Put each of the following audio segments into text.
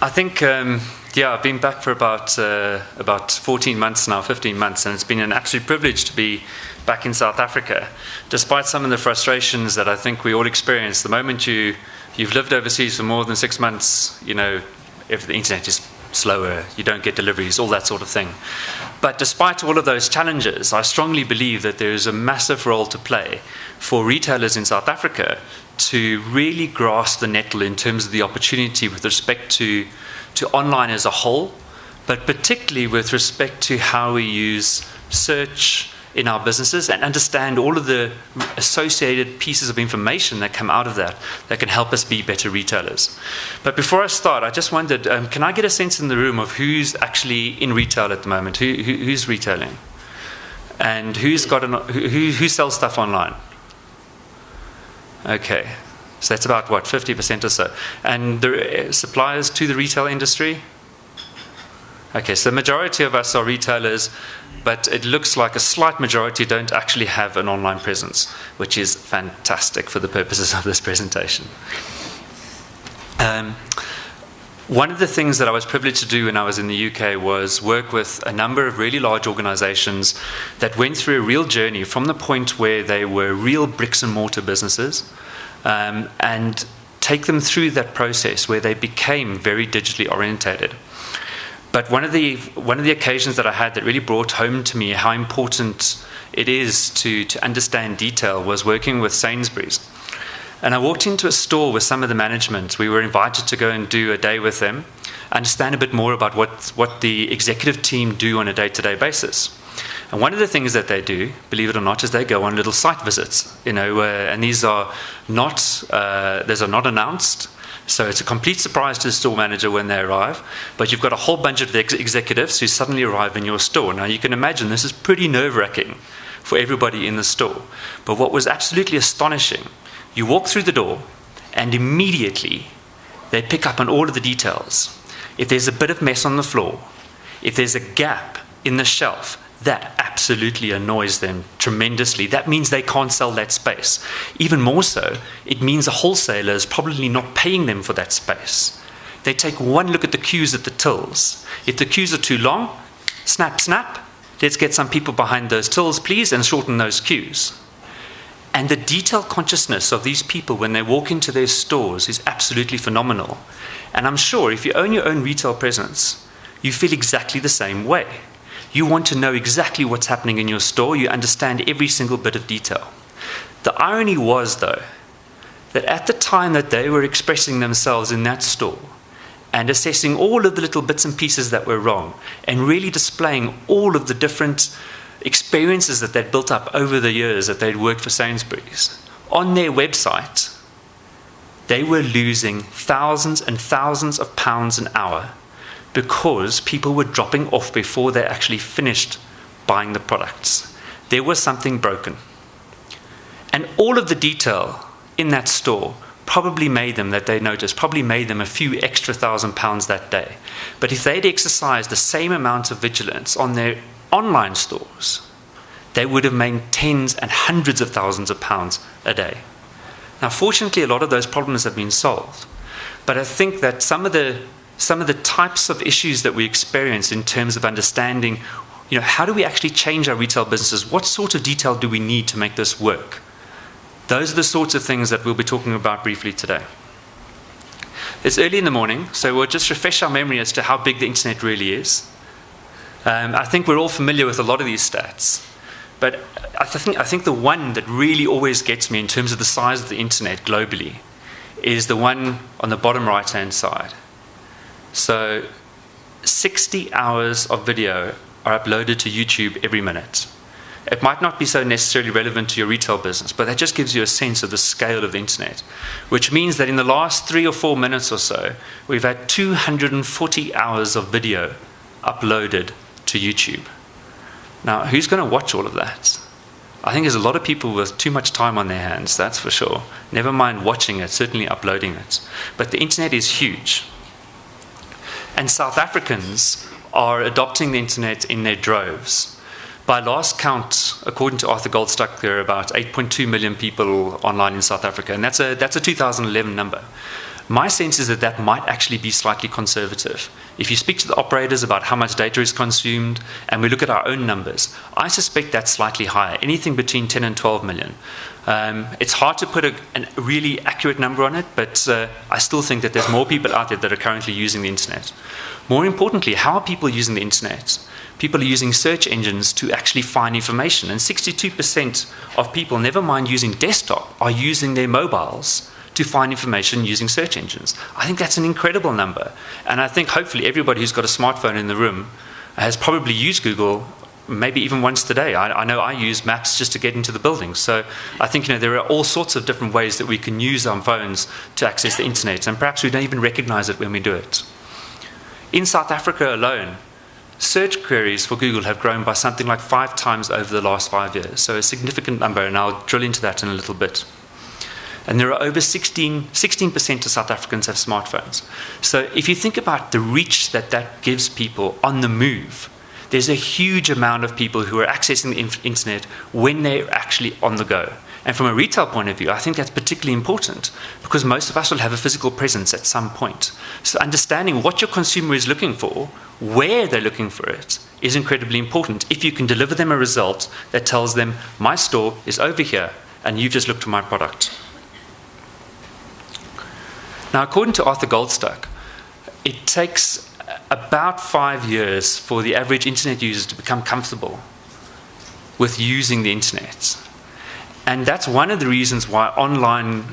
I think, I've been back for about 14 months now, 15 months, and it's been an absolute privilege to be back in South Africa, despite some of the frustrations that I think we all experience. The moment you've lived overseas for more than 6 months, if the internet is slower, you don't get deliveries, all that sort of thing. But despite all of those challenges, I strongly believe that there is a massive role to play for retailers in South Africa to really grasp the nettle in terms of the opportunity with respect to online as a whole, but particularly with respect to how we use search in our businesses and understand all of the associated pieces of information that come out of that can help us be better retailers. But before I start, I just wondered, can I get a sense in the room of who's actually in retail at the moment? Who's retailing? And who sells stuff online? Okay, so that's about, 50% or so. And the suppliers to the retail industry? Okay, so the majority of us are retailers, but it looks like a slight majority don't actually have an online presence, which is fantastic for the purposes of this presentation. One of the things that I was privileged to do when I was in the UK was work with a number of really large organizations that went through a real journey from the point where they were real bricks and mortar businesses, and take them through that process where they became very digitally orientated. But one of the occasions that I had that really brought home to me how important it is to understand detail was working with Sainsbury's. And I walked into a store with some of the management. We were invited to go and do a day with them, understand a bit more about what the executive team do on a day-to-day basis. And one of the things that they do, believe it or not, is they go on little site visits. And these are not announced. So it's a complete surprise to the store manager when they arrive, but you've got a whole bunch of executives who suddenly arrive in your store. Now, you can imagine this is pretty nerve-wracking for everybody in the store. But what was absolutely astonishing, you walk through the door, and immediately they pick up on all of the details. If there's a bit of mess on the floor, if there's a gap in the shelf, that absolutely annoys them tremendously. That means they can't sell that space. Even more so, it means a wholesaler is probably not paying them for that space. They take one look at the queues at the tills. If the queues are too long, snap, snap, let's get some people behind those tills, please, and shorten those queues. And the detail consciousness of these people when they walk into their stores is absolutely phenomenal. And I'm sure if you own your own retail presence, you feel exactly the same way. You want to know exactly what's happening in your store. You understand every single bit of detail. The irony was, though, that at the time that they were expressing themselves in that store and assessing all of the little bits and pieces that were wrong and really displaying all of the different experiences that they'd built up over the years that they'd worked for Sainsbury's, on their website, they were losing thousands and thousands of pounds an hour because people were dropping off before they actually finished buying the products. There was something broken. And all of the detail in that store probably made them, that they noticed, probably made them a few extra £1,000 that day. But if they'd exercised the same amount of vigilance on their online stores, they would have made tens and hundreds of thousands of pounds a day. Now, fortunately, a lot of those problems have been solved. But I think that some of the types of issues that we experience in terms of understanding, how do we actually change our retail businesses? What sort of detail do we need to make this work? Those are the sorts of things that we'll be talking about briefly today. It's early in the morning, so we'll just refresh our memory as to how big the internet really is. I think we're all familiar with a lot of these stats, but I think the one that really always gets me in terms of the size of the internet globally is the one on the bottom right-hand side. So 60 hours of video are uploaded to YouTube every minute. It might not be so necessarily relevant to your retail business, but that just gives you a sense of the scale of the internet, which means that in the last 3 or 4 minutes or so, we've had 240 hours of video uploaded to YouTube. Now, who's going to watch all of that? I think there's a lot of people with too much time on their hands, that's for sure. Never mind watching it, certainly uploading it. But the internet is huge. And South Africans are adopting the internet in their droves. By last count, according to Arthur Goldstuck, there are about 8.2 million people online in South Africa, and that's a 2011 number. My sense is that that might actually be slightly conservative. If you speak to the operators about how much data is consumed, and we look at our own numbers, I suspect that's slightly higher, anything between 10 and 12 million. It's hard to put a really accurate number on it, but I still think that there's more people out there that are currently using the internet. More importantly, how are people using the internet? People are using search engines to actually find information, and 62% of people, never mind using desktop, are using their mobiles to find information using search engines. I think that's an incredible number. And I think hopefully everybody who's got a smartphone in the room has probably used Google maybe even once today. I know I use maps just to get into the building. So I think there are all sorts of different ways that we can use our phones to access the internet, and perhaps we don't even recognize it when we do it. In South Africa alone, search queries for Google have grown by something like 5 times over the last 5 years. So a significant number, and I'll drill into that in a little bit. And there are over 16% of South Africans have smartphones. So if you think about the reach that that gives people on the move, there's a huge amount of people who are accessing the internet when they're actually on the go. And from a retail point of view, I think that's particularly important because most of us will have a physical presence at some point. So understanding what your consumer is looking for, where they're looking for it, is incredibly important. If you can deliver them a result that tells them, my store is over here, and you've just looked for my product. Now, according to Arthur Goldstuck, it takes about 5 years for the average internet user to become comfortable with using the internet. And that's one of the reasons why online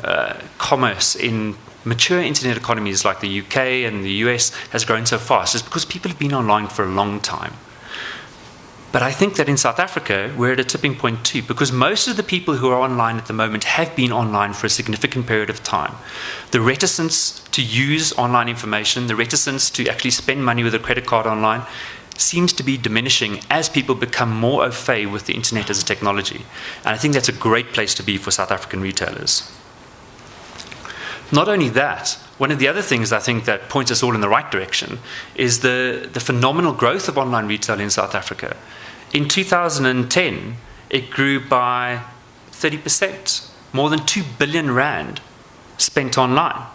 commerce in mature internet economies like the UK and the US has grown so fast, is because people have been online for a long time. But I think that in South Africa, we're at a tipping point too, because most of the people who are online at the moment have been online for a significant period of time. The reticence to use online information, the reticence to actually spend money with a credit card online, seems to be diminishing as people become more au fait with the internet as a technology. And I think that's a great place to be for South African retailers. Not only that, one of the other things I think that points us all in the right direction is the phenomenal growth of online retail in South Africa. In 2010, it grew by 30%, more than 2 billion rand spent online.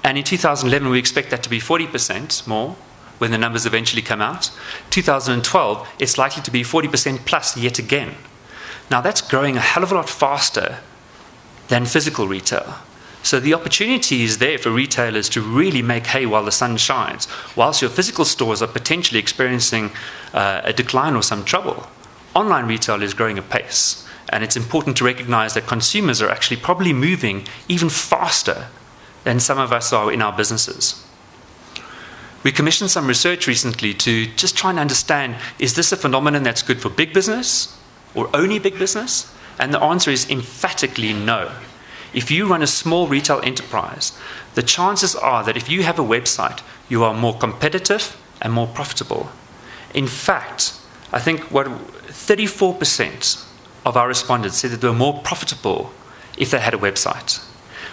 And in 2011, we expect that to be 40% more when the numbers eventually come out. 2012, it's likely to be 40% plus yet again. Now, that's growing a hell of a lot faster than physical retail. So the opportunity is there for retailers to really make hay while the sun shines, whilst your physical stores are potentially experiencing a decline or some trouble. Online retail is growing apace, and it's important to recognize that consumers are actually probably moving even faster than some of us are in our businesses. We commissioned some research recently to just try and understand, is this a phenomenon that's good for big business or only big business? And the answer is emphatically no. If you run a small retail enterprise, the chances are that if you have a website, you are more competitive and more profitable. In fact, I think 34% of our respondents said that they were more profitable if they had a website.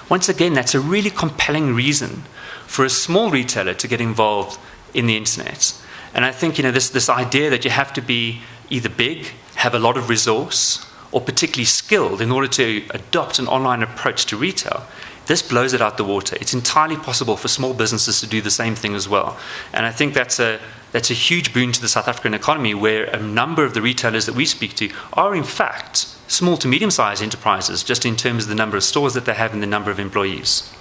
Once again, that's a really compelling reason for a small retailer to get involved in the internet. And I think this idea that you have to be either big, have a lot of resource, or particularly skilled in order to adopt an online approach to retail, this blows it out the water. It's entirely possible for small businesses to do the same thing as well. And I think that's a huge boon to the South African economy, where a number of the retailers that we speak to are in fact small to medium-sized enterprises, just in terms of the number of stores that they have and the number of employees.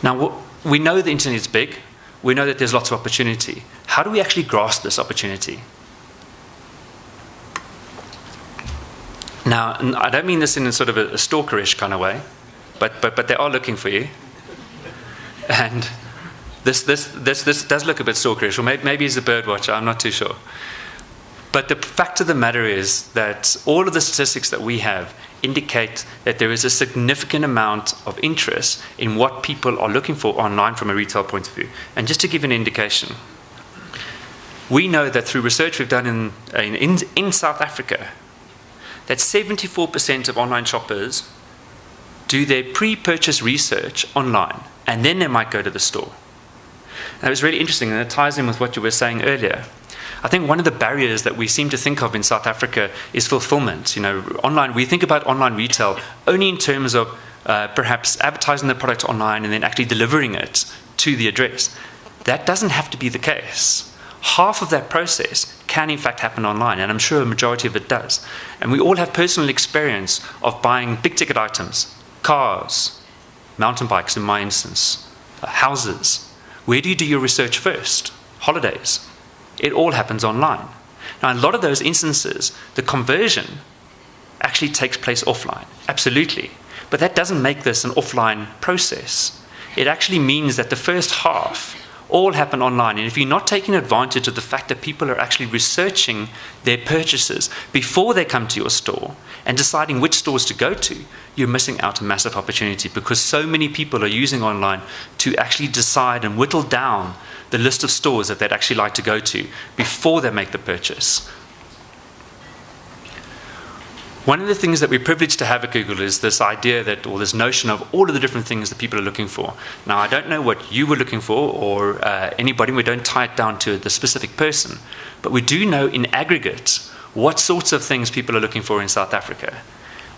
Now, we know the internet is big. We know that there's lots of opportunity. How do we actually grasp this opportunity? Now, I don't mean this in a sort of a stalkerish kind of way, but they are looking for you. And this does look a bit stalkerish, or maybe he's a bird watcher, I'm not too sure. But the fact of the matter is that all of the statistics that we have indicate that there is a significant amount of interest in what people are looking for online from a retail point of view. And just to give an indication, we know that through research we've done in South Africa, that 74% of online shoppers do their pre-purchase research online, and then they might go to the store. And it was really interesting, and it ties in with what you were saying earlier. I think one of the barriers that we seem to think of in South Africa is fulfillment. Online, we think about online retail only in terms of perhaps advertising the product online and then actually delivering it to the address. That doesn't have to be the case. Half of that process can in fact happen online, and I'm sure a majority of it does. And we all have personal experience of buying big ticket items, cars, mountain bikes in my instance, houses. Where do you do your research first? Holidays. It all happens online. Now, in a lot of those instances, the conversion actually takes place offline, absolutely. But that doesn't make this an offline process. It actually means that the first half all happen online. And if you're not taking advantage of the fact that people are actually researching their purchases before they come to your store and deciding which stores to go to, you're missing out a massive opportunity, because so many people are using online to actually decide and whittle down the list of stores that they'd actually like to go to before they make the purchase. One of the things that we're privileged to have at Google is this idea that, or this notion of all of the different things that people are looking for. Now, I don't know what you were looking for, or anybody. We don't tie it down to the specific person. But we do know in aggregate what sorts of things people are looking for in South Africa.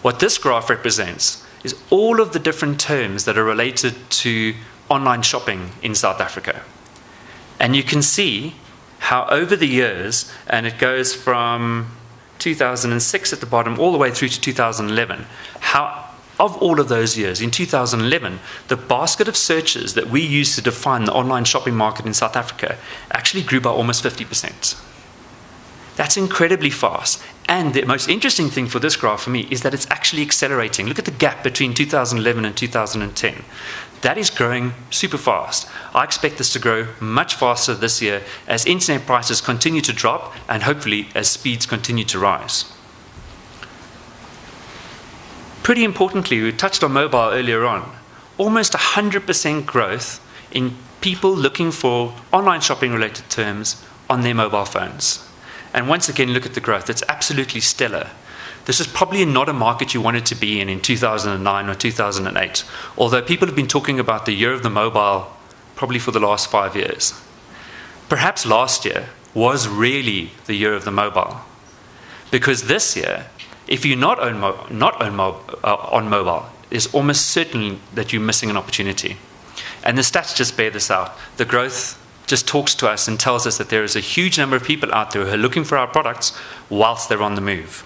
What this graph represents is all of the different terms that are related to online shopping in South Africa. And you can see how over the years, and it goes from 2006 at the bottom all the way through to 2011, how of all of those years, in 2011, the basket of searches that we use to define the online shopping market in South Africa actually grew by almost 50%. That's incredibly fast. And the most interesting thing for this graph for me is that it's actually accelerating. Look at the gap between 2011 and 2010. That is growing super fast. I expect this to grow much faster this year as internet prices continue to drop and hopefully as speeds continue to rise. Pretty importantly, we touched on mobile earlier on. Almost 100% growth in people looking for online shopping related terms on their mobile phones. And once again, look at the growth. It's absolutely stellar. This is probably not a market you wanted to be in 2009 or 2008, although people have been talking about the year of the mobile probably for the last 5 years. Perhaps last year was really the year of the mobile, because this year, if you're not on mobile, it's almost certain that you're missing an opportunity. And the stats just bear this out. The growth just talks to us and tells us that there is a huge number of people out there who are looking for our products whilst they're on the move.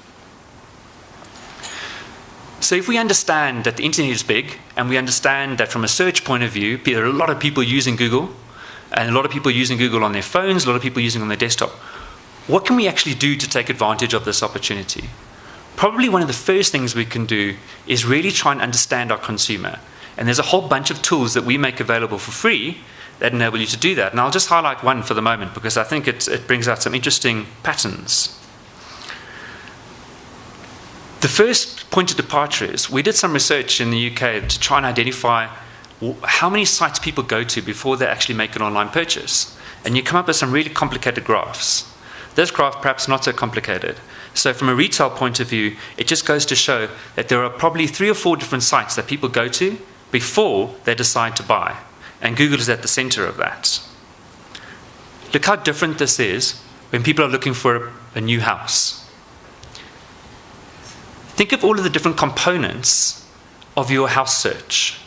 So if we understand that the internet is big, and we understand that from a search point of view, there are a lot of people using Google, and a lot of people using Google on their phones, a lot of people using it on their desktop, what can we actually do to take advantage of this opportunity? Probably one of the first things we can do is really try and understand our consumer. And there's a whole bunch of tools that we make available for free that enable you to do that. And I'll just highlight one for the moment because I think it brings out some interesting patterns. The first point of departure is we did some research in the UK to try and identify how many sites people go to before they actually make an online purchase. And you come up with some really complicated graphs. This graph perhaps not so complicated. So from a retail point of view, it just goes to show that there are probably 3 or 4 different sites that people go to before they decide to buy. And Google is at the center of that. Look how different this is when people are looking for a new house. Think of all of the different components of your house search.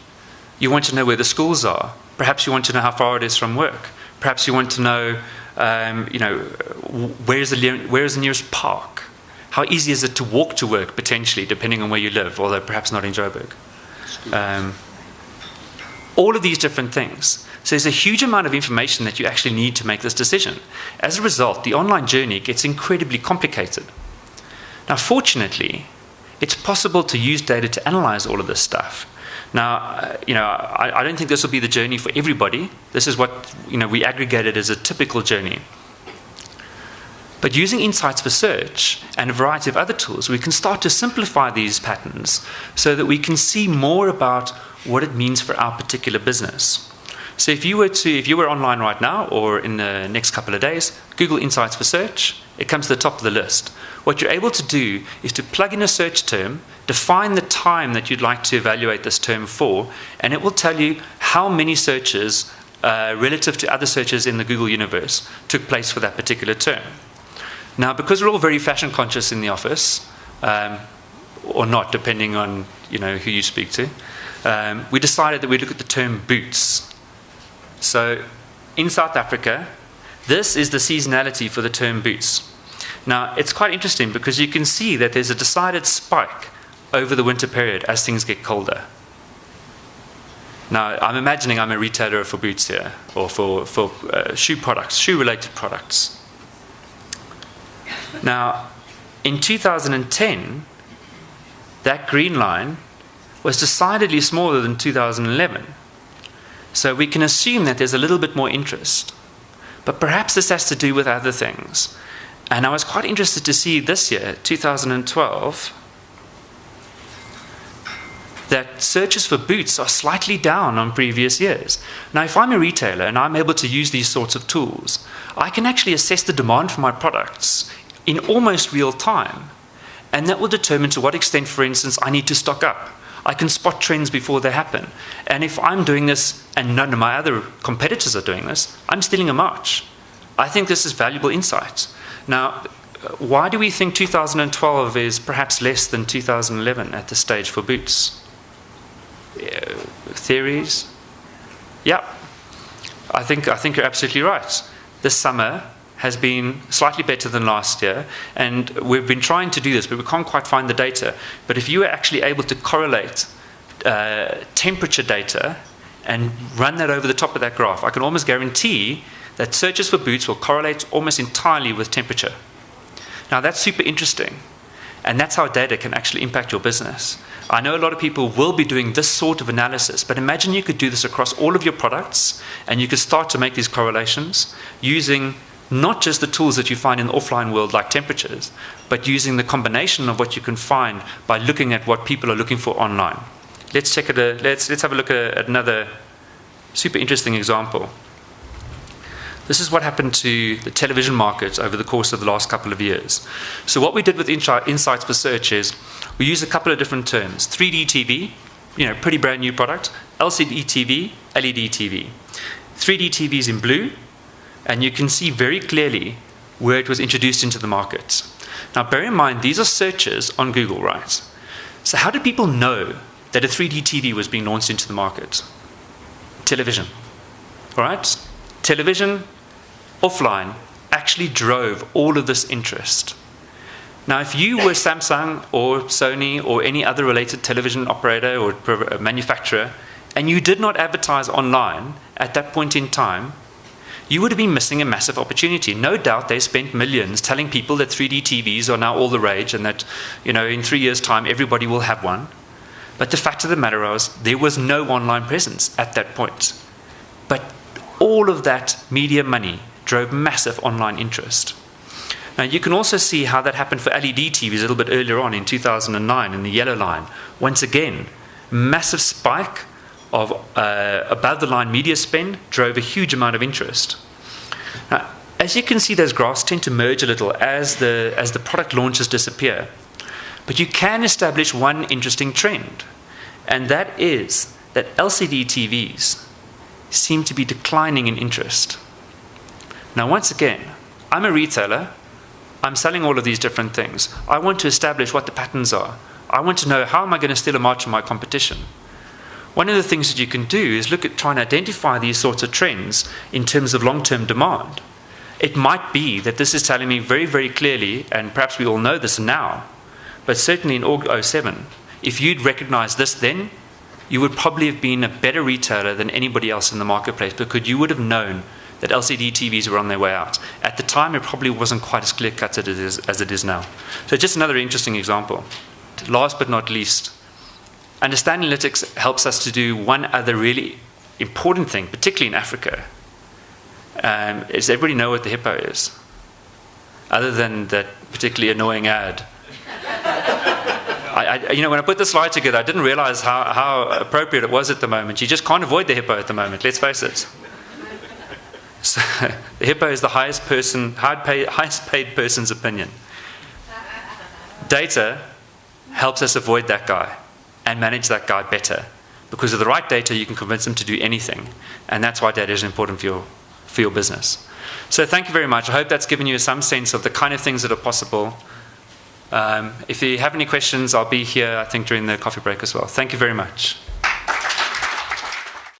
You want to know where the schools are. Perhaps you want to know how far it is from work. Perhaps you want to know, where is the nearest park? How easy is it to walk to work, potentially, depending on where you live, although perhaps not in Joburg. All of these different things. So there's a huge amount of information that you actually need to make this decision. As a result, the online journey gets incredibly complicated. Now, fortunately, it's possible to use data to analyze all of this stuff. Now, I don't think this will be the journey for everybody. This is what we aggregated as a typical journey. But using insights for search and a variety of other tools, we can start to simplify these patterns so that we can see more about what it means for our particular business. So if you were online right now or in the next couple of days, Google Insights for Search, it comes to the top of the list. What you're able to do is to plug in a search term, define the time that you'd like to evaluate this term for, and it will tell you how many searches relative to other searches in the Google universe took place for that particular term. Now, because we're all very fashion conscious in the office, or not, depending on who you speak to, we decided that we'd look at the term boots. So in South Africa, this is the seasonality for the term boots. Now, it's quite interesting because you can see that there's a decided spike over the winter period as things get colder. Now, I'm imagining I'm a retailer for boots here, or for shoe products, shoe-related products. Now, in 2010, that green line was decidedly smaller than 2011. So we can assume that there's a little bit more interest. But perhaps this has to do with other things. And I was quite interested to see this year, 2012, that searches for boots are slightly down on previous years. Now, if I'm a retailer and I'm able to use these sorts of tools, I can actually assess the demand for my products in almost real time. And that will determine to what extent, for instance, I need to stock up. I can spot trends before they happen. And if I'm doing this and none of my other competitors are doing this, I'm stealing a march. I think this is valuable insight. Now, why do we think 2012 is perhaps less than 2011 at this stage for boots? Theories? Yeah, I think you're absolutely right. This summer has been slightly better than last year, and we've been trying to do this, but we can't quite find the data. But if you were actually able to correlate temperature data and run that over the top of that graph, I can almost guarantee that searches for boots will correlate almost entirely with temperature. Now, that's super interesting, and that's how data can actually impact your business. I know a lot of people will be doing this sort of analysis, but imagine you could do this across all of your products, and you could start to make these correlations using not just the tools that you find in the offline world like temperatures, but using the combination of what you can find by looking at what people are looking for online. Let's have a look at another super interesting example. This is what happened to the television market over the course of the last couple of years. So what we did with Insights for Search is we used a couple of different terms. 3D TV, pretty brand new product. LCD TV, LED TV. 3D TV is in blue, and you can see very clearly where it was introduced into the market. Now, bear in mind, these are searches on Google, right? So how did people know that a 3D TV was being launched into the market? Television, all right? Television, offline, actually drove all of this interest. Now, if you were Samsung or Sony or any other related television operator or manufacturer, and you did not advertise online at that point in time, you would have been missing a massive opportunity. No doubt they spent millions telling people that 3D TVs are now all the rage and that, in 3 years' time, everybody will have one. But the fact of the matter was, there was no online presence at that point. But all of that media money drove massive online interest. Now, you can also see how that happened for LED TVs a little bit earlier on in 2009 in the yellow line. Once again, massive spike of above-the-line media spend drove a huge amount of interest. Now, as you can see, those graphs tend to merge a little as the product launches disappear. But you can establish one interesting trend, and that is that LCD TVs seem to be declining in interest. Now, once again, I'm a retailer. I'm selling all of these different things. I want to establish what the patterns are. I want to know, how am I going to steal a march from my competition? One of the things that you can do is look at trying to identify these sorts of trends in terms of long-term demand. It might be that this is telling me very, very clearly, and perhaps we all know this now, but certainly in August 2007, if you'd recognized this then, you would probably have been a better retailer than anybody else in the marketplace, because you would have known that LCD TVs were on their way out. At the time, it probably wasn't quite as clear-cut as it is now. So just another interesting example. Last but not least, Understand Analytics helps us to do one other really important thing, particularly in Africa. Does everybody know what the hippo is? Other than that particularly annoying ad. When I put the slide together, I didn't realize how appropriate it was at the moment. You just can't avoid the hippo at the moment, let's face it. So, the hippo is the highest paid person's opinion. Data helps us avoid that guy and manage that guy better. Because with the right data, you can convince them to do anything. And that's why data is important for your business. So thank you very much. I hope that's given you some sense of the kind of things that are possible. If you have any questions, I'll be here, I think, during the coffee break as well. Thank you very much.